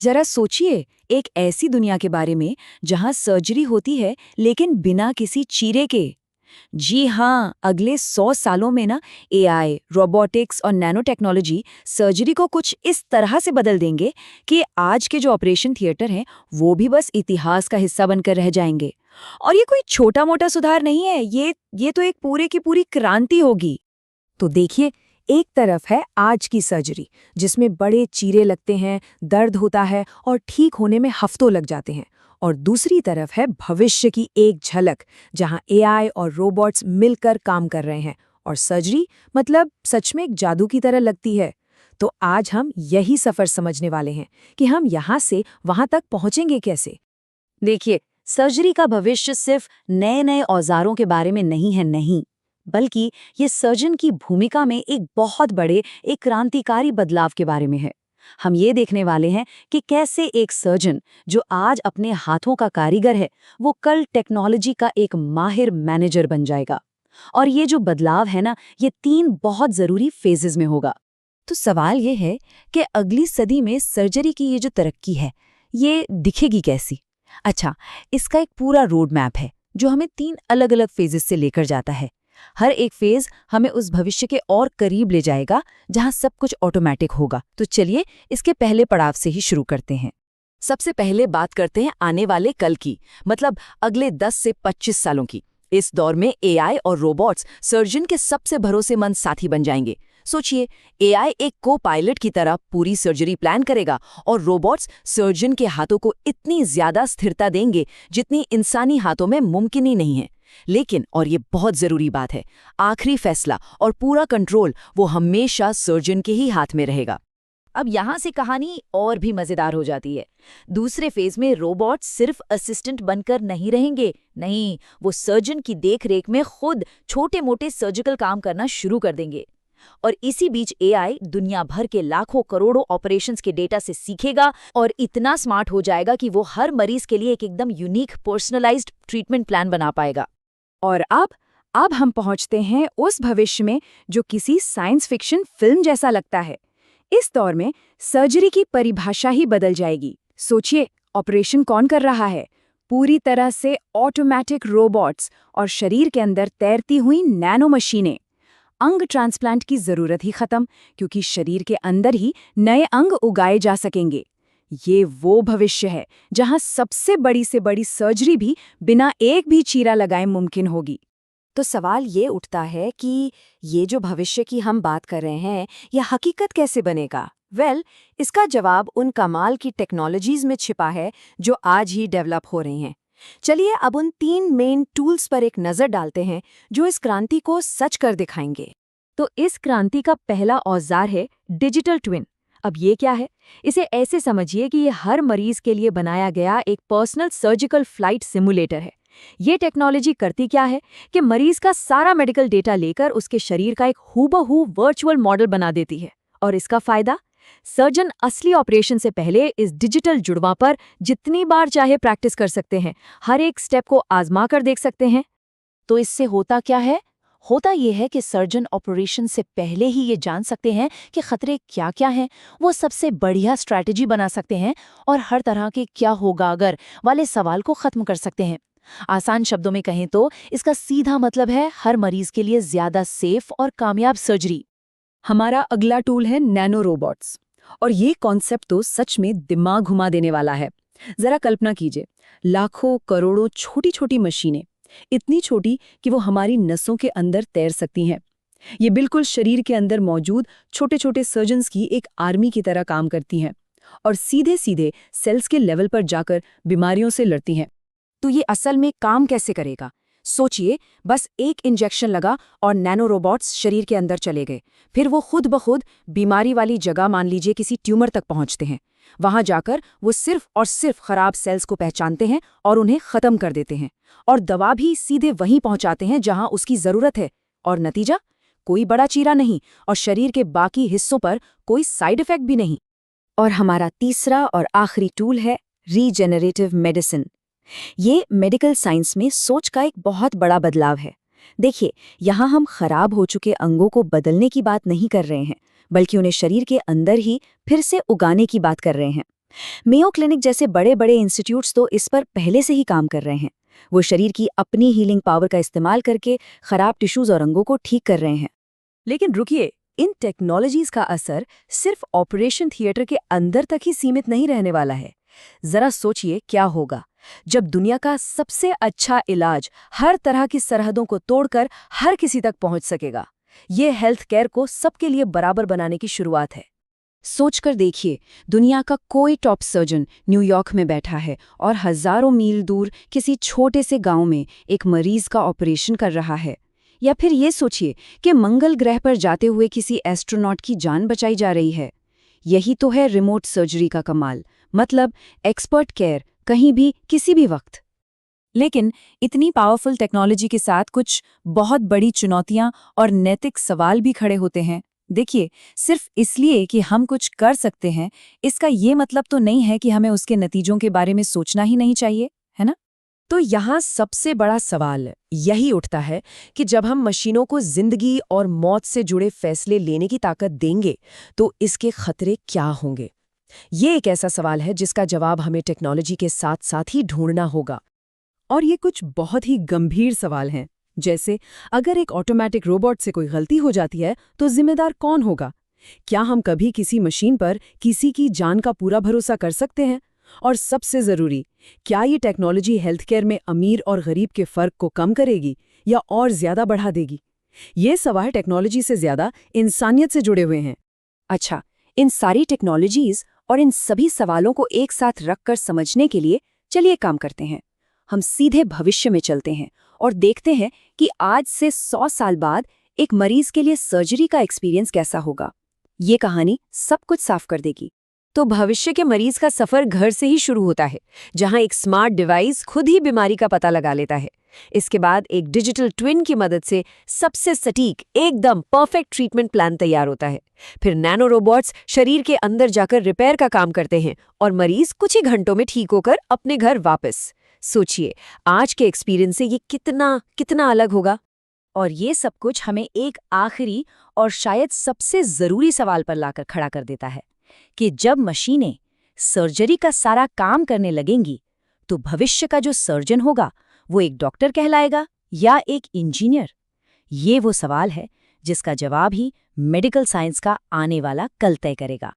जरा सोचिए, एक ऐसी दुनिया के बारे में जहां सर्जरी होती है लेकिन बिना किसी चीरे के। जी हाँ, अगले 100 सालों में ना एआई, रोबोटिक्स और नैनो टेक्नोलॉजी सर्जरी को कुछ इस तरह से बदल देंगे कि आज के जो ऑपरेशन थिएटर हैं वो भी बस इतिहास का हिस्सा बनकर रह जाएंगे। और ये कोई छोटा मोटा सुधार नहीं है, ये तो एक पूरे की पूरी क्रांति होगी। तो देखिए, एक तरफ है आज की सर्जरी जिसमें बड़े चीरे लगते हैं, दर्द होता है और ठीक होने में हफ्तों लग जाते हैं। और दूसरी तरफ है भविष्य की एक झलक जहां एआई और रोबोट्स मिलकर काम कर रहे हैं और सर्जरी मतलब सच में एक जादू की तरह लगती है। तो आज हम यही सफर समझने वाले हैं कि हम यहाँ से वहां तक पहुंचेंगे कैसे। देखिए, सर्जरी का भविष्य सिर्फ नए नए औजारों के बारे में नहीं है, नहीं, बल्कि ये सर्जन की भूमिका में एक बहुत बड़े, एक क्रांतिकारी बदलाव के बारे में है। हम ये देखने वाले हैं कि कैसे एक सर्जन जो आज अपने हाथों का कारीगर है, वो कल टेक्नोलॉजी का एक माहिर मैनेजर बन जाएगा। और ये जो बदलाव है ना, ये 3 बहुत जरूरी फेजेस में होगा। तो सवाल ये है कि अगली सदी में सर्जरी की ये जो तरक्की है, ये दिखेगी कैसी? अच्छा, इसका एक पूरा रोड मैप है जो हमें 3 अलग अलग फेजेस से लेकर जाता है। हर एक फेज हमें उस भविष्य के और करीब ले जाएगा जहां सब कुछ ऑटोमेटिक होगा। तो चलिए इसके पहले पड़ाव से ही शुरू करते हैं। सबसे पहले बात करते हैं आने वाले कल की, मतलब अगले 10 से 25 सालों की। इस दौर में एआई और रोबोट्स सर्जन के सबसे भरोसेमंद साथी बन जाएंगे। सोचिए, एआई एक को पायलट की तरह पूरी सर्जरी प्लान करेगा और रोबोट्स सर्जन के हाथों को इतनी ज्यादा स्थिरता देंगे जितनी इंसानी हाथों में मुमकिन ही नहीं है। लेकिन, और ये बहुत जरूरी बात है, आखिरी फैसला और पूरा कंट्रोल वो हमेशा सर्जन के ही हाथ में रहेगा। अब यहाँ से कहानी और भी मजेदार हो जाती है। दूसरे फेज में रोबोट सिर्फ असिस्टेंट बनकर नहीं रहेंगे, नहीं, वो सर्जन की देखरेख में खुद छोटे मोटे सर्जिकल काम करना शुरू कर देंगे। और इसी बीच एआई दुनिया भर के लाखों करोड़ों ऑपरेशंस के डेटा से सीखेगा और इतना स्मार्ट हो जाएगा कि वो हर मरीज के लिए एक एकदम यूनिक पर्सनलाइज्ड ट्रीटमेंट प्लान बना पाएगा। और अब हम पहुंचते हैं उस भविष्य में जो किसी साइंस फिक्शन फिल्म जैसा लगता है। इस दौर में सर्जरी की परिभाषा ही बदल जाएगी। सोचिए, ऑपरेशन कौन कर रहा है? पूरी तरह से ऑटोमेटिक रोबोट्स और शरीर के अंदर तैरती हुई नैनो मशीनें। अंग ट्रांसप्लांट की जरूरत ही खत्म, क्योंकि शरीर के अंदर ही नए अंग उगाए जा सकेंगे। ये वो भविष्य है जहां सबसे बड़ी से बड़ी सर्जरी भी बिना एक भी चीरा लगाए मुमकिन होगी। तो सवाल ये उठता है कि ये जो भविष्य की हम बात कर रहे हैं, यह हकीकत कैसे बनेगा? इसका जवाब उन कमाल की टेक्नोलॉजीज में छिपा है जो आज ही डेवलप हो रही हैं। चलिए अब उन 3 मेन टूल्स पर एक नज़र डालते हैं जो इस क्रांति को सच कर दिखाएंगे। तो इस क्रांति का पहला औजार है डिजिटल ट्विन। अब ये क्या है? इसे ऐसे समझिए कि ये हर मरीज के लिए बनाया गया एक पर्सनल सर्जिकल फ्लाइट सिमुलेटर है। ये टेक्नोलॉजी करती क्या है कि मरीज का सारा मेडिकल डेटा लेकर उसके शरीर का एक हूबहू वर्चुअल मॉडल बना देती है। और इसका फायदा? सर्जन असली ऑपरेशन से पहले इस डिजिटल जुड़वा पर जितनी बार चाहे प्रैक्टिस कर सकते हैं, हर एक स्टेप को आजमा कर देख सकते हैं। तो इससे होता क्या है? होता यह है कि सर्जन ऑपरेशन से पहले ही ये जान सकते हैं कि खतरे क्या क्या हैं। वो सबसे बढ़िया स्ट्रैटेजी बना सकते हैं और हर तरह के क्या होगा अगर वाले सवाल को खत्म कर सकते हैं। आसान शब्दों में कहें तो इसका सीधा मतलब है हर मरीज के लिए ज्यादा सेफ और कामयाब सर्जरी। हमारा अगला टूल है नैनो रोबोट्स। और ये कॉन्सेप्ट तो सच में दिमाग घुमा देने वाला है। जरा कल्पना कीजिए, लाखों करोड़ों छोटी छोटी मशीनें, इतनी छोटी कि वो हमारी नसों के अंदर तैर सकती हैं। ये बिल्कुल शरीर के अंदर मौजूद छोटे छोटे सर्जन्स की एक आर्मी की तरह काम करती हैं और सीधे सीधे सेल्स के लेवल पर जाकर बीमारियों से लड़ती हैं। तो ये असल में काम कैसे करेगा? सोचिए, बस एक इंजेक्शन लगा और नैनो रोबोट्स शरीर के अंदर चले गए। फिर वो खुद ब खुद बीमारी वाली जगह, मान लीजिए किसी ट्यूमर तक पहुंचते हैं। वहां जाकर वो सिर्फ और सिर्फ खराब सेल्स को पहचानते हैं और उन्हें खत्म कर देते हैं। और दवा भी सीधे वहीं पहुंचाते हैं जहां उसकी जरूरत है। और नतीजा? कोई बड़ा चीरा नहीं और शरीर के बाकी हिस्सों पर कोई साइड इफेक्ट भी नहीं। और हमारा तीसरा और आखिरी टूल है रीजेनरेटिव मेडिसिन। ये मेडिकल साइंस में सोच का एक बहुत बड़ा बदलाव है। देखिए, यहाँ हम खराब हो चुके अंगों को बदलने की बात नहीं कर रहे हैं, बल्कि उन्हें शरीर के अंदर ही फिर से उगाने की बात कर रहे हैं। मेयो क्लिनिक जैसे बड़े बड़े इंस्टीट्यूट्स तो इस पर पहले से ही काम कर रहे हैं। वो शरीर की अपनी हीलिंग पावर का इस्तेमाल करके खराब टिश्यूज और अंगों को ठीक कर रहे हैं। लेकिन रुकिए, इन टेक्नोलॉजीज का असर सिर्फ ऑपरेशन थिएटर के अंदर तक ही सीमित नहीं रहने वाला है। जरा सोचिए क्या होगा जब दुनिया का सबसे अच्छा इलाज हर तरह की सरहदों को तोड़कर हर किसी तक पहुंच सकेगा। ये हेल्थ केयर को सबके लिए बराबर बनाने की शुरुआत है। सोचकर देखिए, दुनिया का कोई टॉप सर्जन न्यूयॉर्क में बैठा है और हजारों मील दूर किसी छोटे से गांव में एक मरीज का ऑपरेशन कर रहा है। या फिर ये सोचिए कि मंगल ग्रह पर जाते हुए किसी एस्ट्रोनॉट की जान बचाई जा रही है। यही तो है रिमोट सर्जरी का कमाल, मतलब एक्सपर्ट केयर कहीं भी किसी भी वक्त। लेकिन इतनी पावरफुल टेक्नोलॉजी के साथ कुछ बहुत बड़ी चुनौतियां और नैतिक सवाल भी खड़े होते हैं। देखिए, सिर्फ इसलिए कि हम कुछ कर सकते हैं, इसका ये मतलब तो नहीं है कि हमें उसके नतीजों के बारे में सोचना ही नहीं चाहिए, है ना? तो यहाँ सबसे बड़ा सवाल यही उठता है कि जब हम मशीनों को जिंदगी और मौत से जुड़े फैसले लेने की ताकत देंगे, तो इसके खतरे क्या होंगे? ये एक ऐसा सवाल है जिसका जवाब हमें टेक्नोलॉजी के साथ साथ ही ढूंढना होगा। और ये कुछ बहुत ही गंभीर सवाल हैं, जैसे अगर एक ऑटोमेटिक रोबोट से कोई गलती हो जाती है तो जिम्मेदार कौन होगा? क्या हम कभी किसी मशीन पर किसी की जान का पूरा भरोसा कर सकते हैं? और सबसे जरूरी, क्या ये टेक्नोलॉजी हेल्थ केयर में अमीर और गरीब के फर्क को कम करेगी या और ज्यादा बढ़ा देगी? ये सवाल टेक्नोलॉजी से ज्यादा इंसानियत से जुड़े हुए हैं। अच्छा, इन सारी टेक्नोलॉजीज और इन सभी सवालों को एक साथ रखकर समझने के लिए चलिए काम करते हैं। हम सीधे भविष्य में चलते हैं और देखते हैं कि आज से 100 साल बाद एक मरीज के लिए सर्जरी का एक्सपीरियंस कैसा होगा। ये कहानी सब कुछ साफ कर देगी। तो भविष्य के मरीज का सफर घर से ही शुरू होता है, जहां एक स्मार्ट डिवाइस खुद ही बीमारी का पता लगा लेता है। इसके बाद एक डिजिटल ट्विन की मदद से सबसे सटीक, एकदम परफेक्ट ट्रीटमेंट प्लान तैयार होता है। फिर नैनो रोबोट्स शरीर के अंदर जाकर रिपेयर का काम करते हैं और मरीज कुछ ही घंटों में ठीक होकर अपने घर वापस। सोचिए, आज के एक्सपीरियंस से ये कितना अलग होगा। और ये सब कुछ हमें एक आखिरी और शायद सबसे जरूरी सवाल पर लाकर खड़ा कर देता है कि जब मशीनें सर्जरी का सारा काम करने लगेंगी, तो भविष्य का जो सर्जन होगा वो एक डॉक्टर कहलाएगा या एक इंजीनियर? ये वो सवाल है जिसका जवाब ही मेडिकल साइंस का आने वाला कल तय करेगा।